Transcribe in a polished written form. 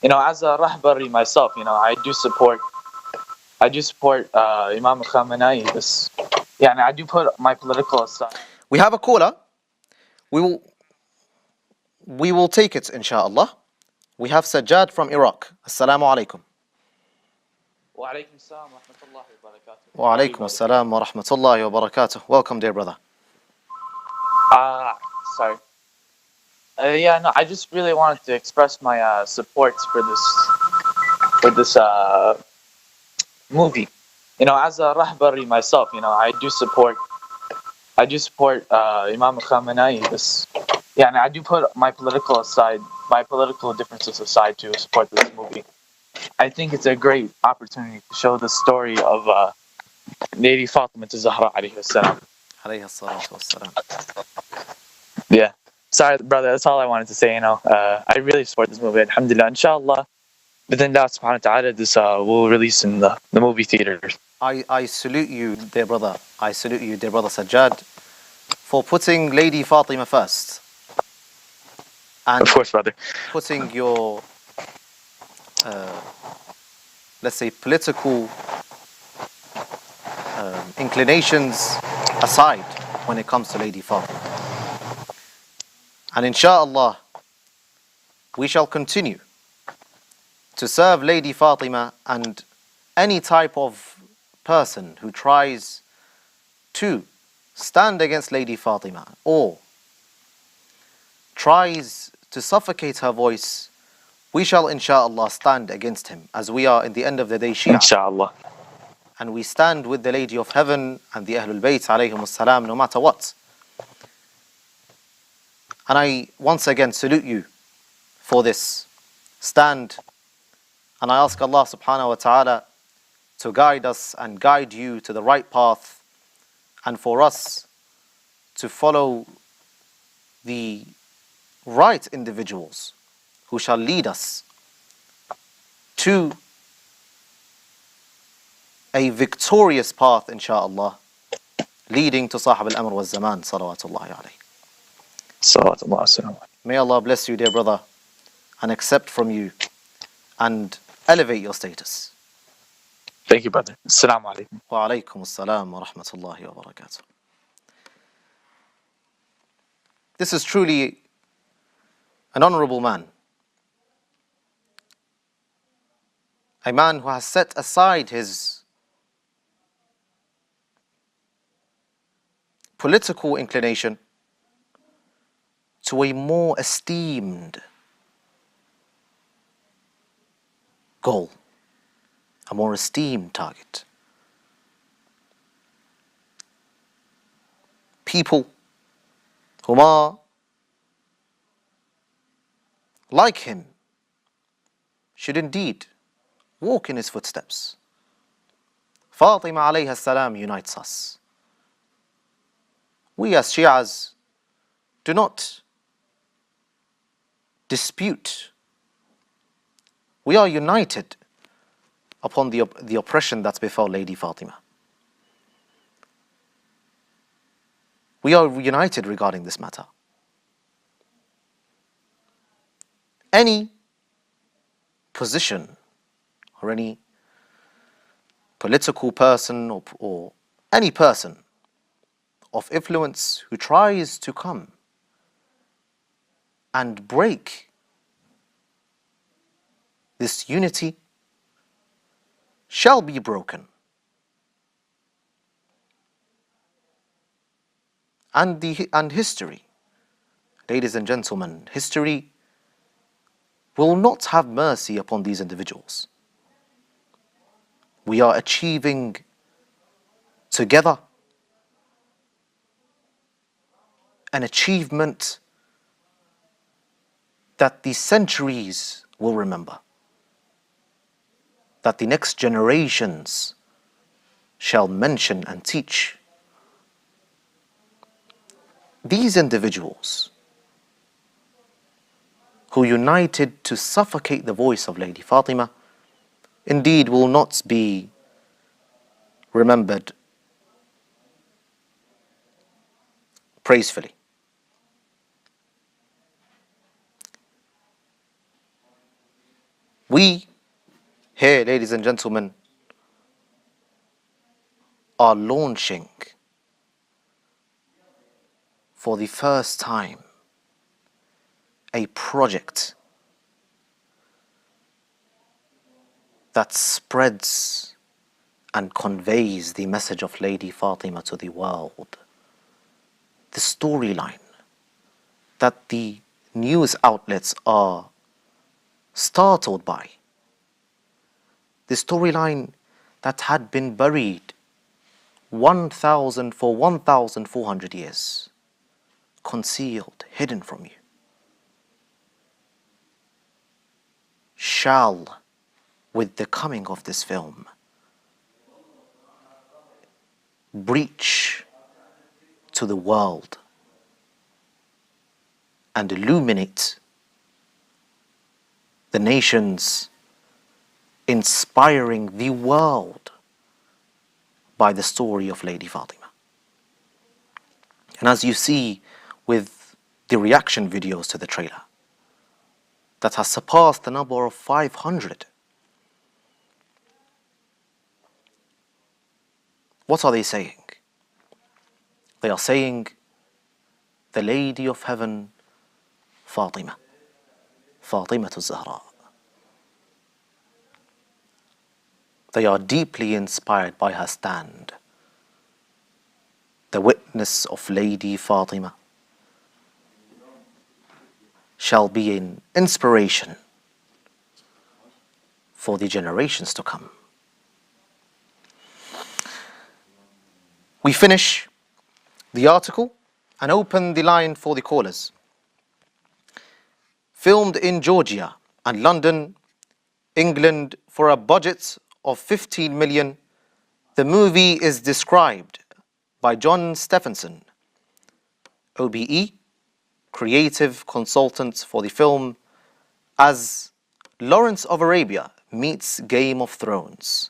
as a Rahbari myself, I do support Imam Khamenei. And I do put my political aside. We have a caller. We will take it, inshaAllah. We have Sajjad from Iraq. Assalamu alaikum. Wa alaikum assalam wa rahmatullahi wa barakatuh. Wa alaikum assalam wa rahmatullahi wa barakatuh. Welcome, dear brother. Sorry. I just really wanted to express my support for this movie. As a Rahbari myself, I do support Imam Khamenei. And I do put my political differences aside to support this movie. I think it's a great opportunity to show the story of Lady 𝗕𝗤𝗢𝗠𝗘 alayhi salam. Alayhi salatu wassalam. Yeah. Sorry, brother. That's all I wanted to say. I really support this movie. Alhamdulillah. Inshallah. But then Allah subhanahu wa ta'ala, this will release in the movie theaters. I salute you, dear brother. I salute you, dear brother Sajjad, for putting Lady Fatima first. And of course, brother. Putting your, let's say, political inclinations aside when it comes to Lady Fatima. And inshaAllah, we shall continue to serve Lady Fatima and any type of person who tries to stand against Lady Fatima or tries to suffocate her voice, we shall inshaAllah stand against him, as we are in the end of the day Shia. Inshallah. And we stand with the Lady of Heaven and the Ahlul Bayt alayhim salam no matter what. And I once again salute you for this stand. And I ask Allah subhanahu wa ta'ala to guide us and guide you to the right path, and for us to follow the right individuals who shall lead us to a victorious path, inshaAllah, leading to Sahib al-Amr wa zaman, salawatullahi alayhi. Salawatullah. May Allah bless you, dear brother, and accept from you and elevate your status. Thank you, brother. Assalamu alaikum. Wa alaikum assalam wa rahmatullahi wa barakatuh. This is truly an honorable man. A man who has set aside his political inclination to a more esteemed goal, a more esteemed target. People whom are like him should indeed walk in his footsteps. Fatima alayhi salam unites us. We as Shias do not dispute. We are united upon the oppression that's befell Lady Fatima. We are united regarding this matter. Any position or any political person or any person of influence who tries to come and break this unity shall be broken. And history, ladies and gentlemen, history will not have mercy upon these individuals. We are achieving together an achievement that the centuries will remember, that the next generations shall mention and teach. These individuals who united to suffocate the voice of Lady Fatima indeed will not be remembered praisefully. We here, ladies and gentlemen, are launching for the first time a project that spreads and conveys the message of Lady Fatima to the world. The storyline that the news outlets are startled by. The storyline that had been buried for 1,400 years, concealed, hidden from you, shall, with the coming of this film, breach to the world and illuminate the nations, inspiring the world by the story of Lady Fatima. And as you see with the reaction videos to the trailer, that has surpassed the number of 500. What are they saying? They are saying, the Lady of Heaven, Fatima, 𝗕𝗢𝗧𝗕𝗢𝗠. They are deeply inspired by her stand. The witness of Lady Fatima shall be an inspiration for the generations to come. We finish the article and open the line for the callers. Filmed in Georgia and London, England, for a budget of 15 million, the movie is described by John Stephenson, OBE, creative consultant for the film, as Lawrence of Arabia meets Game of Thrones.